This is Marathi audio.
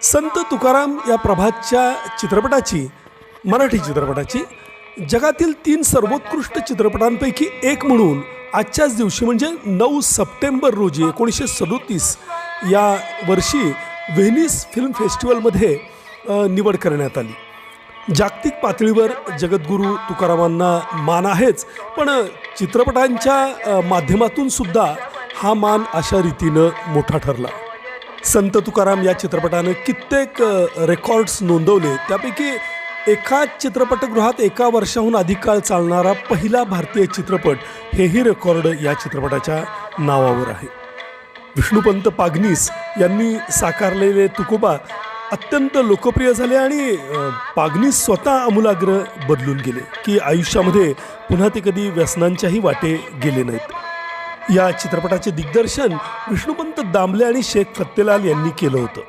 संत तुकाराम या प्रभातच्या चित्रपटाची मराठी चित्रपटाची जगातील 3 सर्वोत्कृष्ट चित्रपटांपैकी एक म्हणून आजच्याच दिवशी म्हणजे 9 सप्टेंबर रोजी 1937 या वर्षी व्हेनिस फिल्म फेस्टिवलमध्ये निवड करण्यात आली। जागतिक पातळीवर जगद्गुरू तुकारामांना मान आहेच, पण चित्रपटांच्या माध्यमातून सुद्धा हा मान अशा रीतीनं मोठा ठरला। संत तुकाराम या चित्रपटाने कित्येक रेकॉर्ड्स नोंदवले। त्यापैकी एका चित्रपटगृहात एका वर्षाहून अधिक काळ चालणारा पहिला भारतीय चित्रपट हेही रेकॉर्ड या चित्रपटाच्या नावावर आहे। विष्णुपंत पागनीस यांनी साकारलेले तुकोबा अत्यंत लोकप्रिय झाले आणि पागनीस स्वतः आमूलाग्र बदलून गेले की आयुष्यामध्ये पुन्हा ते कधी व्यसनांच्याही वाटे गेले नाहीत। या चित्रपटाचे दिग्दर्शन विष्णुपंत दामले आणि शेख फत्तेलाल यांनी केलं होतं।